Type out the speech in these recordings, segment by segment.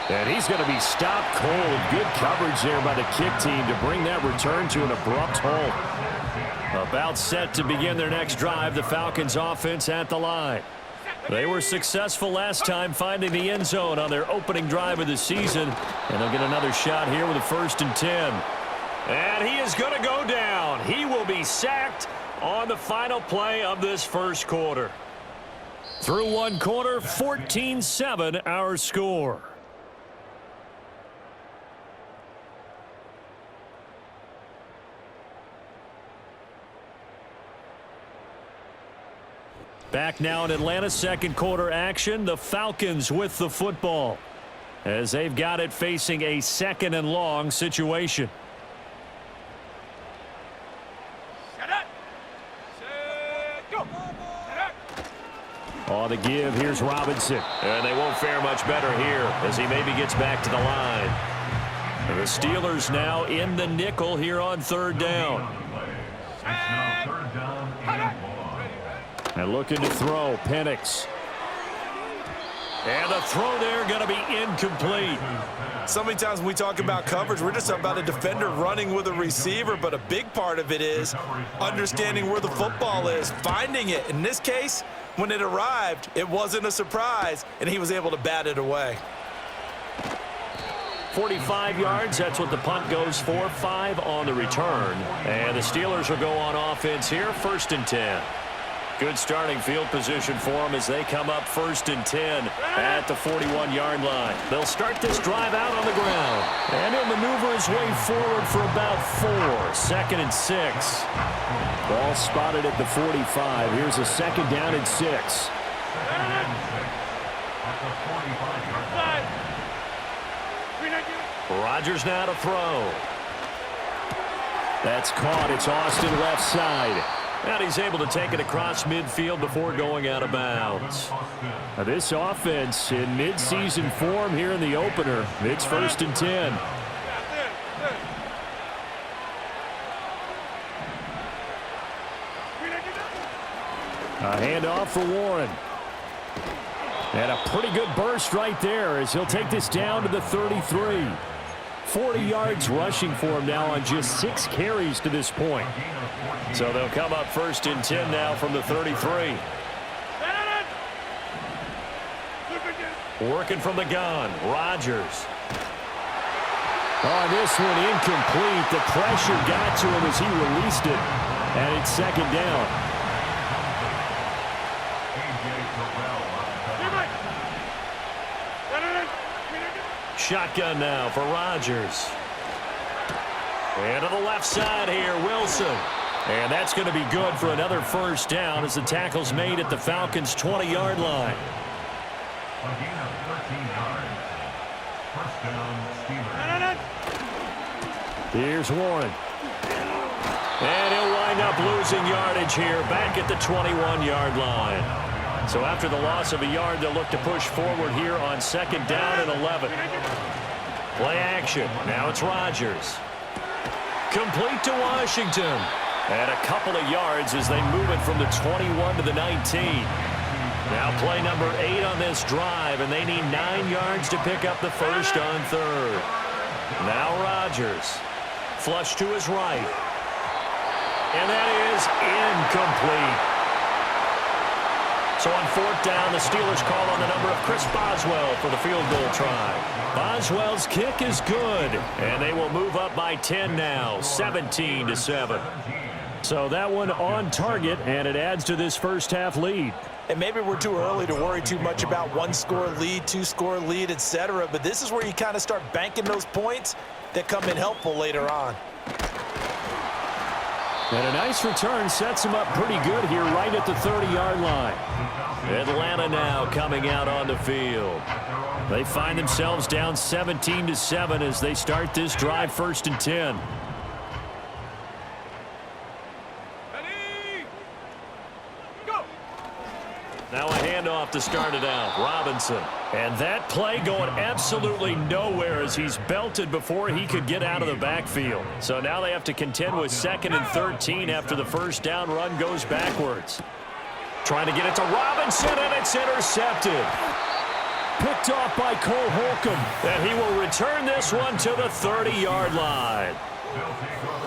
And he's going to be stopped cold. Good coverage there by the kick team to bring that return to an abrupt halt. About set to begin their next drive, the Falcons offense at the line. They were successful last time finding the end zone on their opening drive of the season. And they'll get another shot here with a 1st and 10. And he is going to go down. He will be sacked on the final play of this first quarter. Through one quarter, 14-7 our score. Back now in Atlanta, second quarter action. The Falcons with the football as they've got it facing a 2nd and long situation. On the give, here's Robinson. And they won't fare much better here as he maybe gets back to the line. And the Steelers now in the nickel here on 3rd down. And looking to throw, Penix. And the throw there going to be incomplete. So many times when we talk about coverage, we're just talking about a defender running with a receiver, but a big part of it is understanding where the football is, finding it. In this case, when it arrived, it wasn't a surprise, and he was able to bat it away. 45 yards, that's what the punt goes for. 5 on the return. And the Steelers will go on offense here, 1st and 10. Good starting field position for them as they come up 1st and 10 at the 41-yard line. They'll start this drive out on the ground. And he'll maneuver his way forward for about 4. 2nd and 6. Ball spotted at the 45. Here's a 2nd down and 6. Rodgers now to throw. That's caught. It's Austin left side. And he's able to take it across midfield before going out of bounds. Now this offense in midseason form here in the opener. It's 1st and 10. A handoff for Warren. And a pretty good burst right there as he'll take this down to the 33. 40 yards rushing for him now on just 6 carries to this point. So they'll come up 1st and 10 now from the 33. Working from the gun, Rodgers. On this one, incomplete. The pressure got to him as he released it. And it's 2nd down. Shotgun now for Rodgers. And to the left side here, Wilson. And that's going to be good for another 1st down as the tackle's made at the Falcons' 20-yard line. Here's Warren. And he'll wind up losing yardage here back at the 21-yard line. So after the loss of a yard, they'll look to push forward here on 2nd down and 11. Play action. Now it's Rodgers. Complete to Washington. And a couple of yards as they move it from the 21 to the 19. Now play number 8 on this drive, and they need 9 yards to pick up the 1st on 3rd. Now Rodgers. Flush to his right. And that is incomplete. So on 4th down, the Steelers call on the number of Chris Boswell for the field goal try. Boswell's kick is good, and they will move up by 10 now, 17-7. So that one on target, and it adds to this first half lead. And maybe we're too early to worry too much about 1-score lead, 2-score lead, etc. But this is where you kind of start banking those points that come in helpful later on. And a nice return sets him up pretty good here right at the 30-yard line. Atlanta now coming out on the field. They find themselves down 17-7 as they start this drive 1st and 10. Now a handoff to start it out. Robinson. And that play going absolutely nowhere as he's belted before he could get out of the backfield. So now they have to contend with 2nd and 13 after the 1st down run goes backwards. Trying to get it to Robinson, and it's intercepted. Picked off by Cole Holcomb. And he will return this one to the 30-yard line.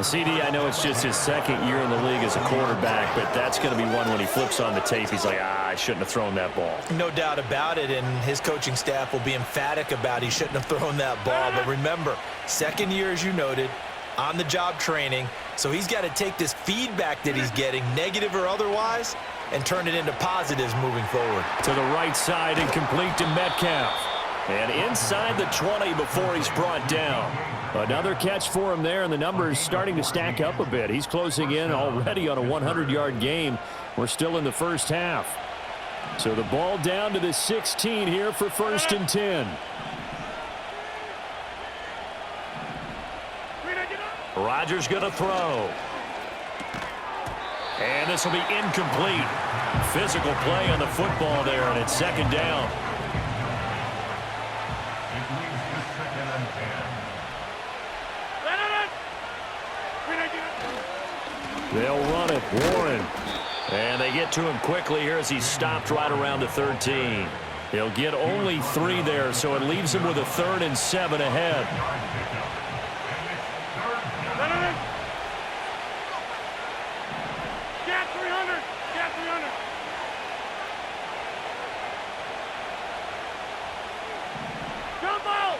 CD, I know it's just his second year in the league as a quarterback, but that's going to be one when he flips on the tape. He's like, I shouldn't have thrown that ball. No doubt about it, and his coaching staff will be emphatic about he shouldn't have thrown that ball. But remember, second year, as you noted, on-the-job training, so he's got to take this feedback that he's getting, negative or otherwise, and turn it into positives moving forward. To the right side and complete to Metcalf. And inside the 20 before he's brought down. Another catch for him there, and the numbers starting to stack up a bit. He's closing in already on a 100-yard game. We're still in the first half. So the ball down to the 16 here for 1st and 10. Rodgers going to throw. And this will be incomplete. Physical play on the football there, and it's 2nd down. They'll run it. Warren. And they get to him quickly here as he's stopped right around the 13. He'll get only 3 there, so it leaves him with a 3rd and 7 ahead. Get 300. Get 300. Jump out.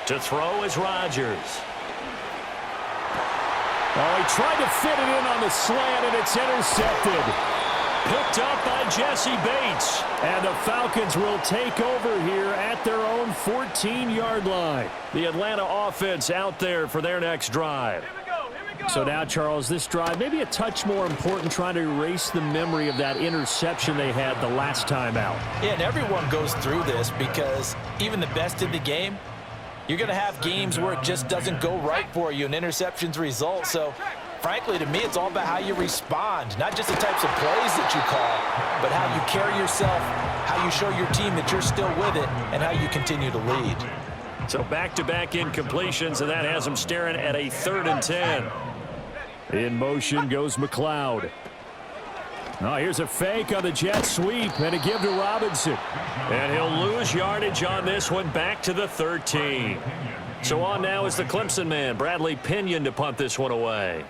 To throw is Rodgers. Oh, he tried to fit it in on the slant, and it's intercepted. Picked up by Jesse Bates. And the Falcons will take over here at their own 14-yard line. The Atlanta offense out there for their next drive. Here we go. Here we go. So now, Charles, this drive maybe a touch more important, trying to erase the memory of that interception they had the last time out. Yeah, and everyone goes through this because even the best in the game, you're going to have games where it just doesn't go right for you and interceptions result. So, frankly, to me, it's all about how you respond, not just the types of plays that you call, but how you carry yourself, how you show your team that you're still with it, and how you continue to lead. So back-to-back incompletions, and that has them staring at a 3rd and 10. In motion goes McLeod. Oh, here's a fake on the jet sweep and a give to Robinson. And he'll lose yardage on this one, back to the 13. So on now is the Clemson man, Bradley Pinion, to punt this one away.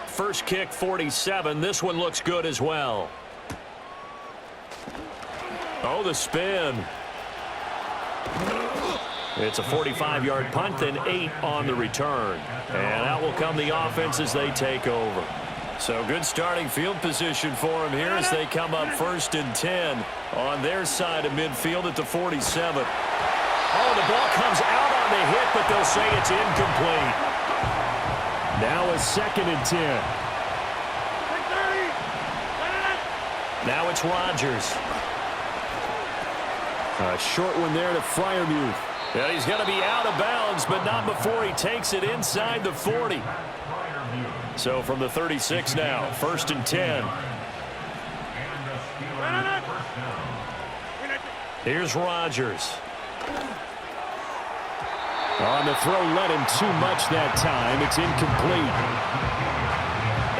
First kick, 47. This one looks good as well. Oh, the spin. It's a 45-yard punt, then 8 on the return. And out will come the offense as they take over. So good starting field position for them here as they come up 1st and 10 on their side of midfield at the 47. Oh, the ball comes out on the hit, but they'll say it's incomplete. Now a 2nd and 10. Now it's Rodgers. A short one there to Freiermuth. Yeah, he's going to be out of bounds, but not before he takes it inside the 40. So from the 36 now, 1st and 10. Here's Rodgers. On the throw, led him too much that time. It's incomplete.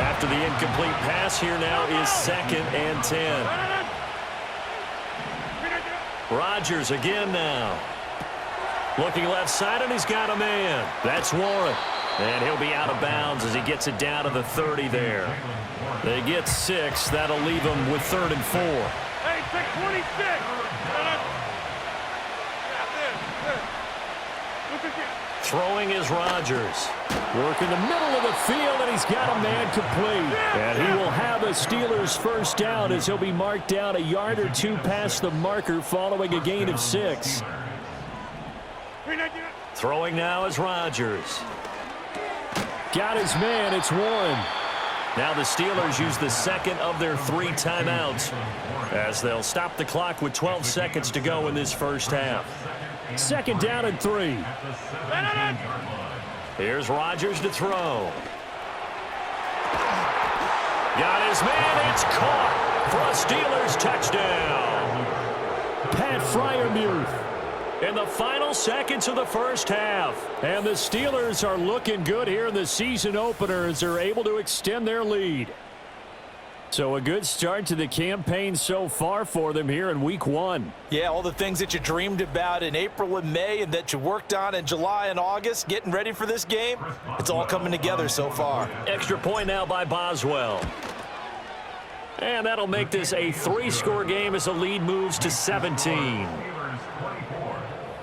After the incomplete pass, here now is 2nd and 10. Rodgers again now. Looking left side, and he's got a man. That's Warren. And he'll be out of bounds as he gets it down to the 30 there. They get 6. That'll leave them with 3rd and 4. Hey, 626. Throwing is Rodgers. Work in the middle of the field, and he's got a man complete. And he will have a Steelers first down as he'll be marked down a yard or 2 past the marker following a gain of 6. Throwing now is Rodgers. Got his man. It's Warren. Now the Steelers use the 2nd of their 3 timeouts as they'll stop the clock with 12 seconds to go in this first half. 2nd down and 3. Here's Rodgers to throw. Got his man. It's caught for a Steelers touchdown. Pat Freiermuth in the final seconds of the first half. And the Steelers are looking good here in the season opener as they're able to extend their lead. So a good start to the campaign so far for them here in week 1. Yeah, all the things that you dreamed about in April and May and that you worked on in July and August, getting ready for this game, it's all coming together so far. Extra point now by Boswell. And that'll make this a 3-score game as the lead moves to 17.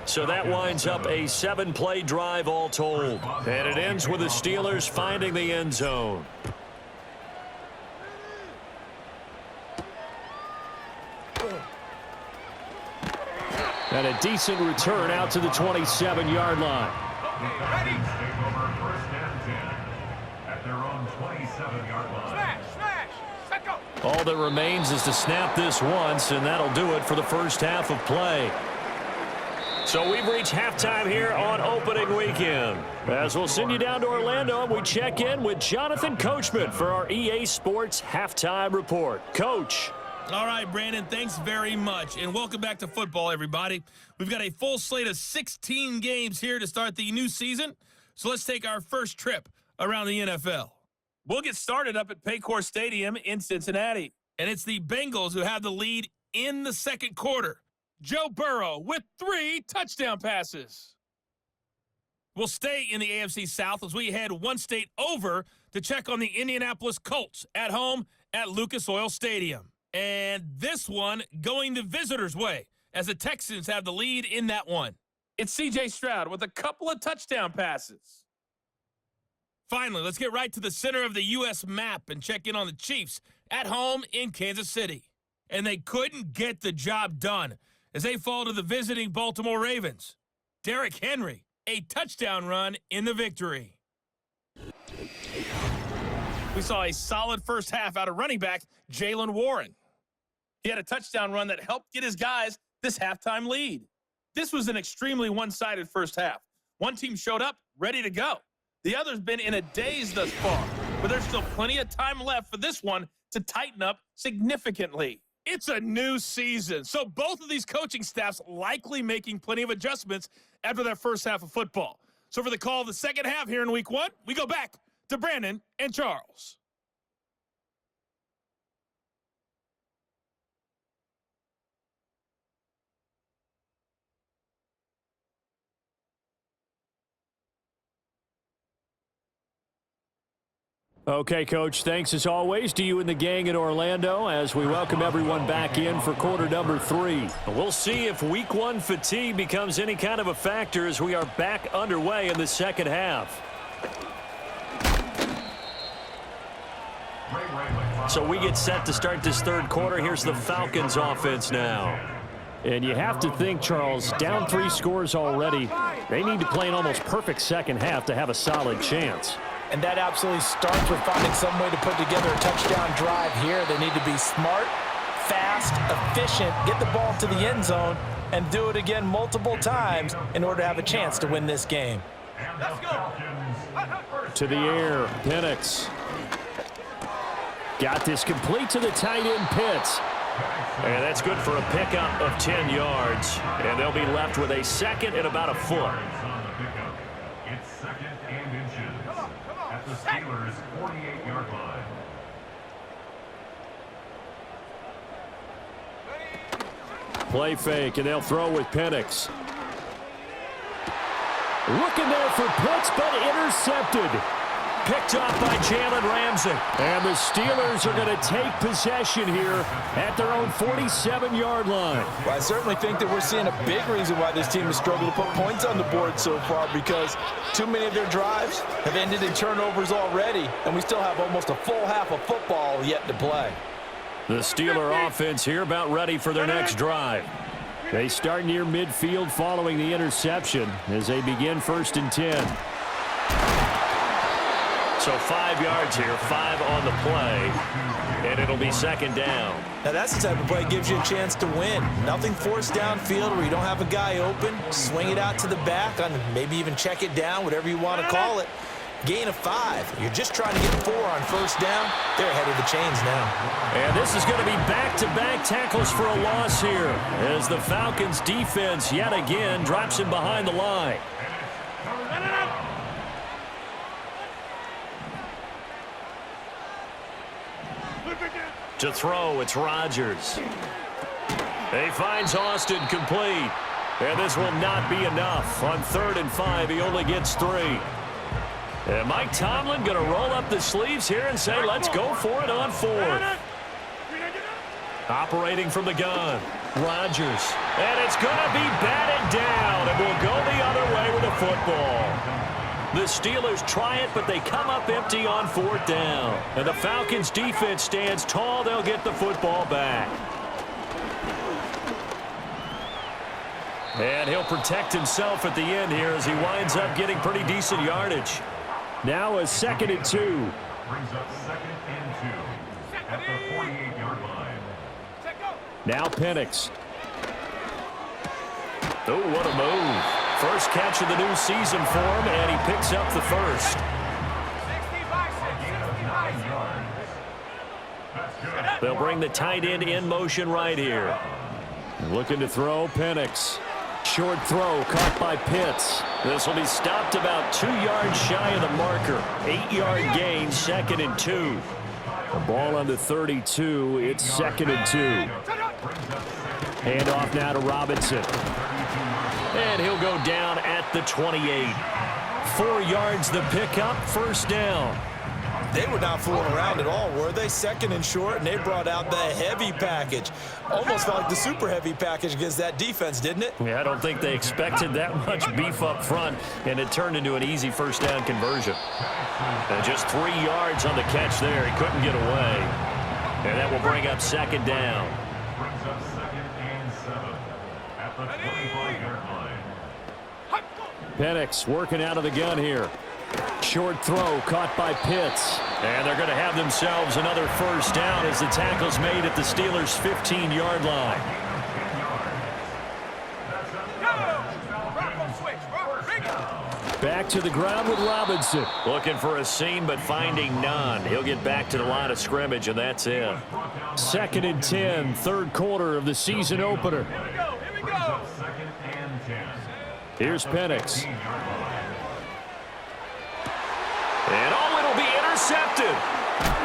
So that winds up a 7-play drive all told. And it ends with the Steelers finding the end zone. And a decent return out to the 27-yard line. Ready? At their own 27-yard line. Smash, smash. Let go. All that remains is to snap this once, and that'll do it for the first half of play. So we've reached halftime here on opening weekend. As we'll send you down to Orlando, and we check in with Jonathan Coachman for our EA Sports Halftime Report. Coach. All right, Brandon, thanks very much. And welcome back to football, everybody. We've got a full slate of 16 games here to start the new season. So let's take our first trip around the NFL. We'll get started up at Paycor Stadium in Cincinnati. And it's the Bengals who have the lead in the second quarter. Joe Burrow with 3 touchdown passes. We'll stay in the AFC South as we head one state over to check on the Indianapolis Colts at home at Lucas Oil Stadium. And this one going the visitors' way as the Texans have the lead in that one. It's C.J. Stroud with a couple of touchdown passes. Finally, let's get right to the center of the U.S. map and check in on the Chiefs at home in Kansas City. And they couldn't get the job done as they fall to the visiting Baltimore Ravens. Derrick Henry, a touchdown run in the victory. We saw a solid first half out of running back Jaylen Warren. He had a touchdown run that helped get his guys this halftime lead. This was an extremely one-sided first half. One team showed up ready to go. The other's been in a daze thus far, but there's still plenty of time left for this one to tighten up significantly. It's a new season, so both of these coaching staffs likely making plenty of adjustments after that first half of football. So for the call of the second half here in week 1, we go back to Brandon and Charles. Okay, Coach, thanks as always to you and the gang in Orlando as we welcome everyone back in for quarter number 3. We'll see if week 1 fatigue becomes any kind of a factor as we are back underway in the second half. So we get set to start this third quarter. Here's the Falcons offense now. And you have to think, Charles, down 3 scores already. They need to play an almost perfect second half to have a solid chance. And that absolutely starts with finding some way to put together a touchdown drive here. They need to be smart, fast, efficient, get the ball to the end zone, and do it again multiple times in order to have a chance to win this game. Let's go. To the air, Penix. Got this complete to the tight end, Pitts. And that's good for a pickup of 10 yards. And they'll be left with a second and about a foot. It's second and inches at the Steelers' 48-yard line. Play fake, and they'll throw with Penix. Looking there for Pitts, but intercepted. Picked off by Jalen Ramsey. And the Steelers are going to take possession here at their own 47-yard line. Well, I certainly think that we're seeing a big reason why this team has struggled to put points on the board so far, because too many of their drives have ended in turnovers already, and we still have almost a full half of football yet to play. The Steeler offense here about ready for their next drive. They start near midfield following the interception as they begin 1st and 10. So 5 yards here, 5 on the play, and it'll be second down. Now that's the type of play that gives you a chance to win. Nothing forced downfield where you don't have a guy open. Swing it out to the back, on maybe even check it down, whatever you want to call it. Gain of 5. You're just trying to get 4 on first down. They're ahead of the chains now. And this is going to be back-to-back tackles for a loss here as the Falcons defense yet again drops him behind the line. Look again. To throw, it's Rodgers. He finds Austin complete. And this will not be enough. On 3rd and 5, he only gets 3. And Mike Tomlin going to roll up the sleeves here and say, let's go for it on 4th. Operating from the gun, Rodgers. And it's going to be batted down, and will go the other way with the football. The Steelers try it, but they come up empty on 4th down. And the Falcons' defense stands tall. They'll get the football back. And he'll protect himself at the end here as he winds up getting pretty decent yardage. Now a 2nd and 2. Brings up 2nd and 2 at the 48-yard line. Now Penix. Oh, what a move. First catch of the new season for him, and he picks up the first. 60 by 6. They'll bring the tight end in motion right here. Looking to throw, Penix. Short throw caught by Pitts. This will be stopped about 2 yards shy of the marker. 8-yard gain, 2nd and 2. The ball on the 32. It's 2nd and 2. Handoff now to Robinson. And he'll go down at the 28. 4 yards the pickup, first down. They were not fooling around at all, were they? 2nd and short, and they brought out the heavy package. Almost felt like the super heavy package against that defense, didn't it? Yeah, I don't think they expected that much beef up front, and it turned into an easy first down conversion. And just 3 yards on the catch there. He couldn't get away. And that will bring up 2nd down. Brings up 2nd and 7 at the 25-yard line. Penix working out of the gun here. Short throw caught by Pitts. And they're going to have themselves another first down as the tackle's made at the Steelers' 15-yard line. Back to the ground with Robinson. Looking for a seam, but finding none. He'll get back to the line of scrimmage, and that's it. 2nd and 10, 3rd quarter of the season opener. Here we go. Here's Penix. And oh, it'll be intercepted.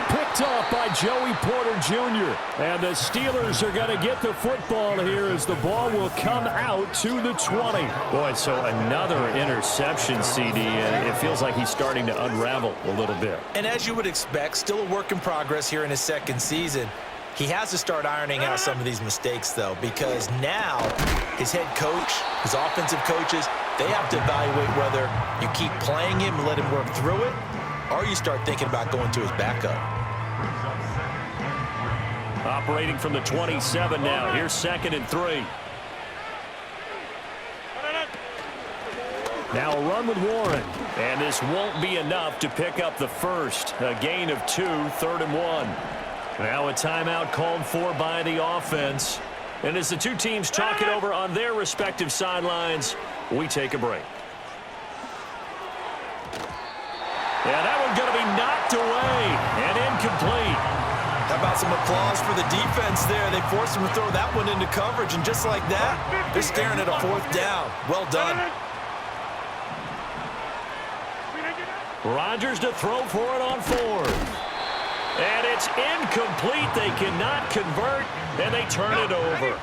Picked off by Joey Porter Jr. And the Steelers are going to get the football here as the ball will come out to the 20. Boy, so another interception, CD, and it feels like he's starting to unravel a little bit. And as you would expect, still a work in progress here in his 2nd season. He has to start ironing out some of these mistakes, though, because now his head coach, his offensive coaches, they have to evaluate whether you keep playing him and let him work through it, or you start thinking about going to his backup. Operating from the 27 now. Here's 2nd and 3. Now a run with Warren. And this won't be enough to pick up the first. A gain of 2, 3rd and 1. Now a timeout called for by the offense. And as the two teams talk it over on their respective sidelines, we take a break. Yeah, that one's going to be knocked away and incomplete. How about some applause for the defense there? They forced him to throw that one into coverage, and just like that, they're staring at a 4th down. Well done. Rodgers to throw for it on 4th. And it's incomplete. They cannot convert, and they turn it over.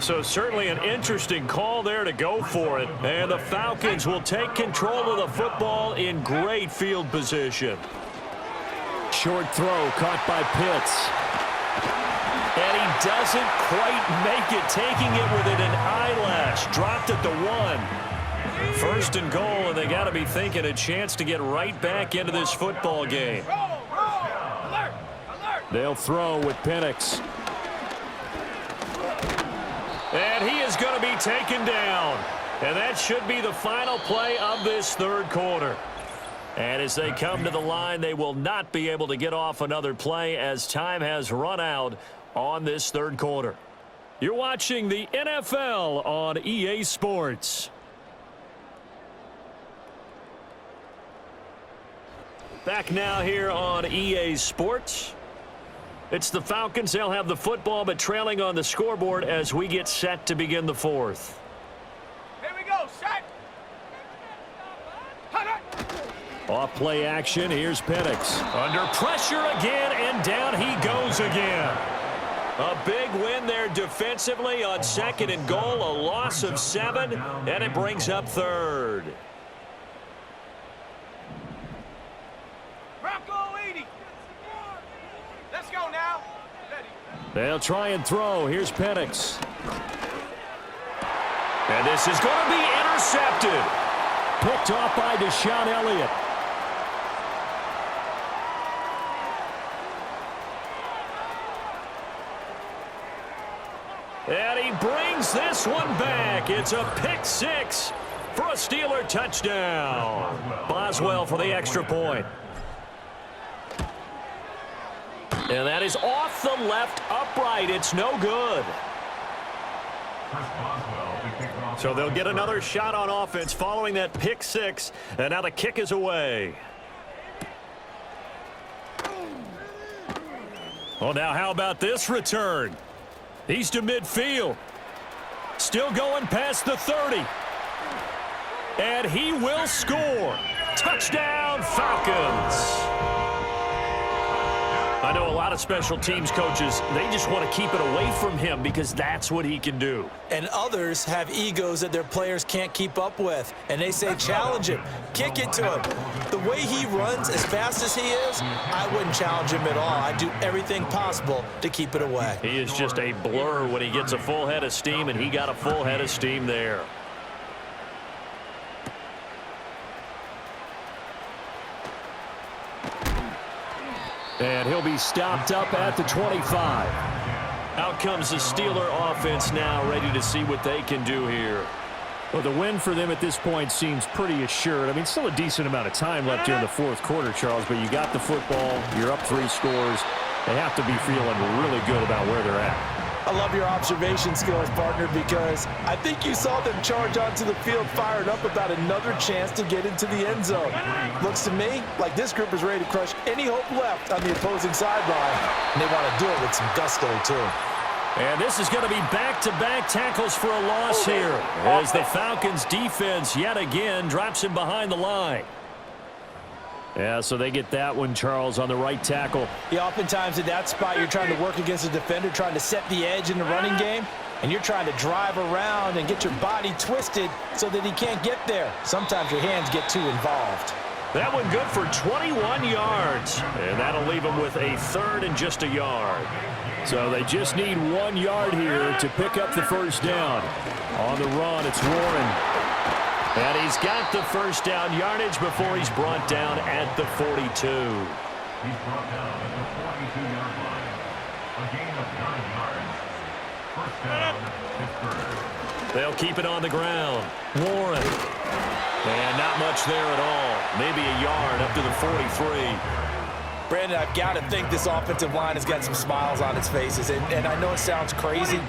So certainly an interesting call there to go for it. And the Falcons will take control of the football in great field position. Short throw caught by Pitts. And he doesn't quite make it, taking it within an eyelash. Dropped at the 1. 1st and goal, and they got to be thinking a chance to get right back into this football game. They'll throw with Penix. And he is going to be taken down. And that should be the final play of this 3rd quarter. And as they come to the line, they will not be able to get off another play as time has run out on this 3rd quarter. You're watching the NFL on EA Sports. Back now here on EA Sports. It's the Falcons. They'll have the football, but trailing on the scoreboard as we get set to begin the 4th. Here we go. Set. Off play action, here's Penix. Under pressure again, and down he goes again. A big win there defensively on 2nd and goal, a loss of 7, and it brings up 3rd. Bronco 80. Let's go now. Ready. They'll try and throw. Here's Penix. And this is going to be intercepted. Picked off by Deshaun Elliott. And he brings this one back. It's a pick 6 for a Steeler touchdown. Boswell for the extra point. And that is off the left upright. It's no good. So they'll get another shot on offense following that pick 6. And now the kick is away. Well, now how about this return? He's to midfield. Still going past the 30. And he will score. Touchdown, Falcons. I know a lot of special teams coaches, they just want to keep it away from him because that's what he can do. And others have egos that their players can't keep up with. And they say, challenge him. Kick it to him. The way he runs as fast as he is, I wouldn't challenge him at all. I'd do everything possible to keep it away. He is just a blur when he gets a full head of steam, and he got a full head of steam there. And he'll be stopped up at the 25. Out comes the Steeler offense now, ready to see what they can do here. Well, the win for them at this point seems pretty assured. I mean, still a decent amount of time left here in the 4th quarter, Charles, but you got the football, you're up 3 scores. They have to be feeling really good about where they're at. I love your observation skills, partner, because I think you saw them charge onto the field fired up about another chance to get into the end zone. Looks to me like this group is ready to crush any hope left on the opposing sideline, and they want to do it with some gusto, too. And this is going to be back-to-back tackles for a loss here as the Falcons defense yet again drops him behind the line. Yeah, so they get that one, Charles, on the right tackle. Yeah, oftentimes at that spot, you're trying to work against a defender, trying to set the edge in the running game, and you're trying to drive around and get your body twisted so that he can't get there. Sometimes your hands get too involved. That one good for 21 yards, and that'll leave him with a 3rd and just a yard. So they just need 1 yard here to pick up the first down. On the run, it's Warren. And he's got the first down yardage before he's brought down at the 42. He's brought down at the 42-yard line. A gain of 9 yards. First down, Pittsburgh. They'll keep it on the ground. Warren. And not much there at all. Maybe a yard up to the 43. Brandon, I've got to think this offensive line has got some smiles on its faces. And I know it sounds crazy,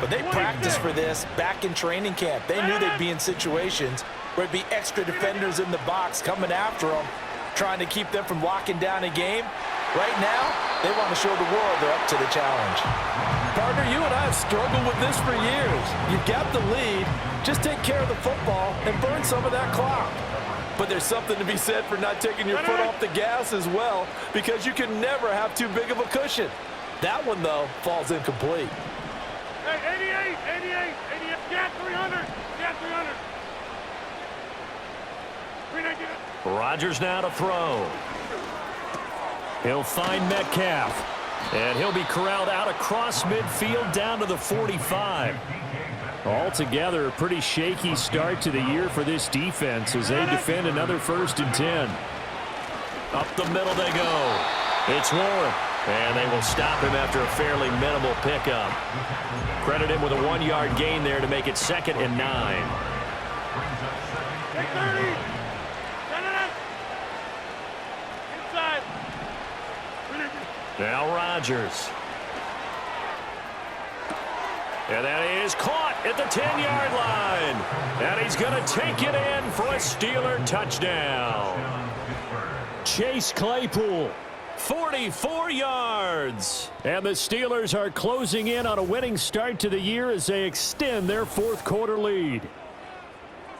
but they practiced for this back in training camp. They knew they'd be in situations where it'd be extra defenders in the box coming after them, trying to keep them from locking down a game. Right now, they want to show the world they're up to the challenge. Partner, you and I have struggled with this for years. You've got the lead. Just take care of the football and burn some of that clock. But there's something to be said for not taking your foot off the gas as well, because you can never have too big of a cushion. That one, though, falls incomplete. Hey, 88. Yeah, 300. Yeah, 300. 390. Rodgers now to throw. He'll find Metcalf. And he'll be corralled out across midfield down to the 45. Altogether, a pretty shaky start to the year for this defense as they defend another 1st and 10. Up the middle they go. It's Warren. And they will stop him after a fairly minimal pickup. Credit him with a 1 yard gain there to make it 2nd and 9. Take 30. Inside. Now Rodgers. And that is caught at the 10-yard line. And he's going to take it in for a Steeler touchdown. Chase Claypool, 44 yards. And the Steelers are closing in on a winning start to the year as they extend their 4th quarter lead.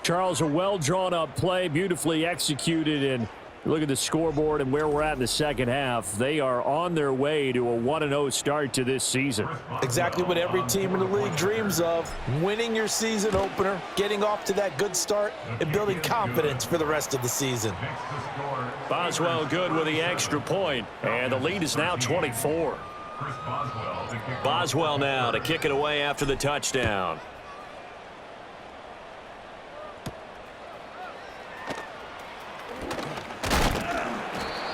Charles, a well-drawn-up play, beautifully executed, and Look at the scoreboard and where we're at in the second half. They are on their way to a 1-0 start to this season. Exactly what every team in the league dreams of. Winning your season opener, getting off to that good start, and building confidence for the rest of the season. Boswell good with the extra point, and the lead is now 24. Boswell now to kick it away after the touchdown.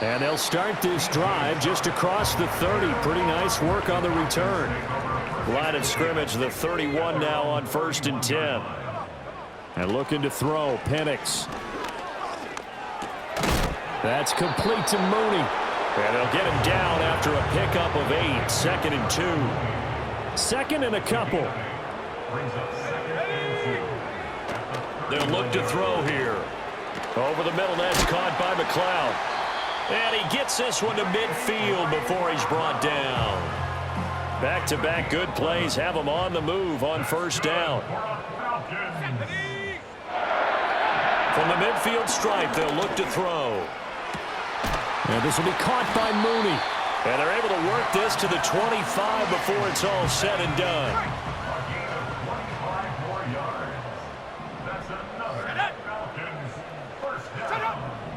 And they'll start this drive just across the 30. Pretty nice work on the return. Line of scrimmage, the 31 now on 1st and 10. And looking to throw, Penix. That's complete to Mooney. And they'll get him down after a pickup of 8. 2nd and 2. 2nd and a couple. They'll look to throw here. Over the middle, that's caught by McLeod. And he gets this one to midfield before he's brought down. Back-to-back good plays have him on the move on 1st down. From the midfield stripe, they'll look to throw. And this will be caught by Mooney. And they're able to work this to the 25 before it's all said and done.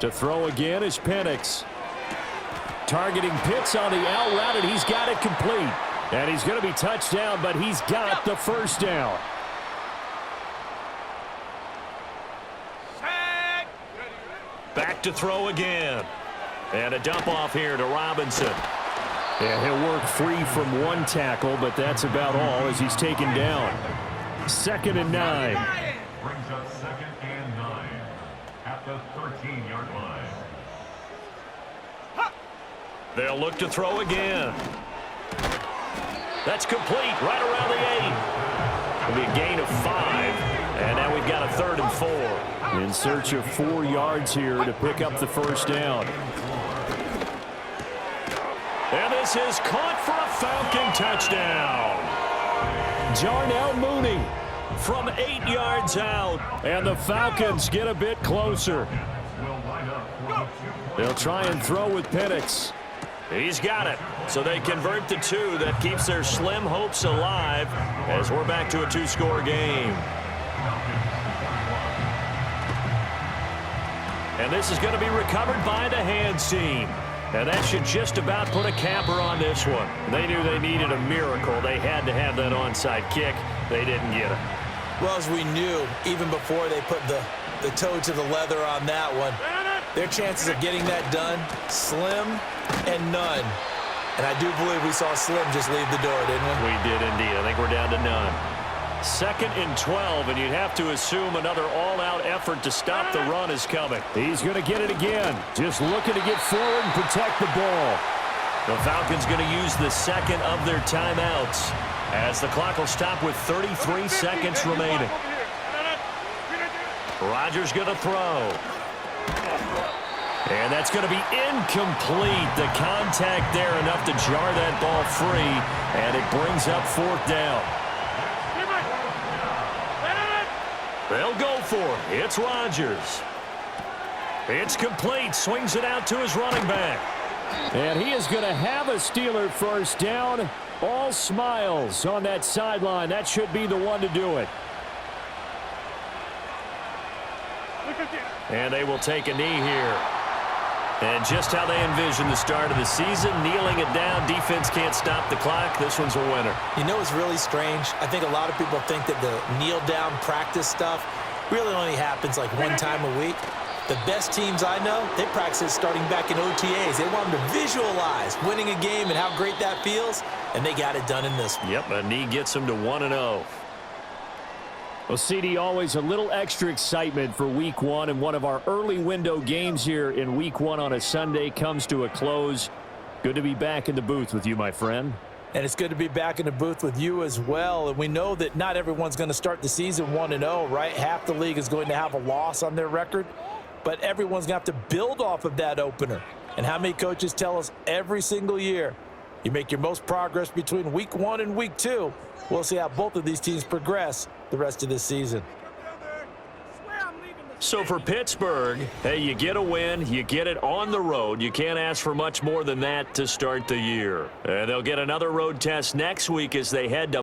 To throw again is Penix. Targeting Pitts on the out route, and he's got it complete. And he's going to be touched down, but he's got the 1st down. Back to throw again. And a dump off here to Robinson. And he'll work free from one tackle, but that's about all as he's taken down. 2nd and 9. Brings up 2nd and 9 at the 13-yard line. They'll look to throw again. That's complete right around the 8. It'll be a gain of 5. And now we've got a 3rd and 4. In search of 4 yards here to pick up the 1st down. And this is caught for a Falcon touchdown. Jarnell Mooney from 8 yards out. And the Falcons get a bit closer. They'll try and throw with Penix. He's got it. So they convert the 2. That keeps their slim hopes alive as we're back to a 2-score game. And this is going to be recovered by the hands team. And that should just about put a capper on this one. They knew they needed a miracle. They had to have that onside kick. They didn't get it. Well, as we knew, even before they put the toe to the leather on that one, their chances of getting that done, slim and none. And I do believe we saw Slim just leave the door, didn't we? We did indeed. I think we're down to none. 2nd and 12, and you'd have to assume another all-out effort to stop the run is coming. He's going to get it again. Just looking to get forward and protect the ball. The Falcons going to use the 2nd of their timeouts as the clock will stop with 33 seconds remaining. Rodgers going to throw. And that's going to be incomplete. The contact there enough to jar that ball free, and it brings up 4th down. They'll go for it. It's Rodgers. It's complete. Swings it out to his running back. And he is going to have a Steeler 1st down. All smiles on that sideline. That should be the one to do it. And they will take a knee here. And just how they envision the start of the season, kneeling it down, defense can't stop the clock. This one's a winner. You know what's really strange? I think a lot of people think that the kneel-down practice stuff really only happens like one time a week. The best teams I know, they practice it starting back in OTAs. They want them to visualize winning a game and how great that feels, and they got it done in this one. Yep, a knee gets them to 1-0. Well, CD, always a little extra excitement for Week 1, and one of our early window games here in Week 1 on a Sunday comes to a close. Good to be back in the booth with you, my friend. And it's good to be back in the booth with you as well. And we know that not everyone's going to start the season 1-0, right? Half the league is going to have a loss on their record, but everyone's going to have to build off of that opener. And how many coaches tell us every single year, you make your most progress between Week 1 and Week 2. We'll see how both of these teams progress the rest of this season. Swear I'm leaving the So for Pittsburgh, hey, you get a win, you get it on the road. You can't ask for much more than that to start the year. And they'll get another road test next week as they head to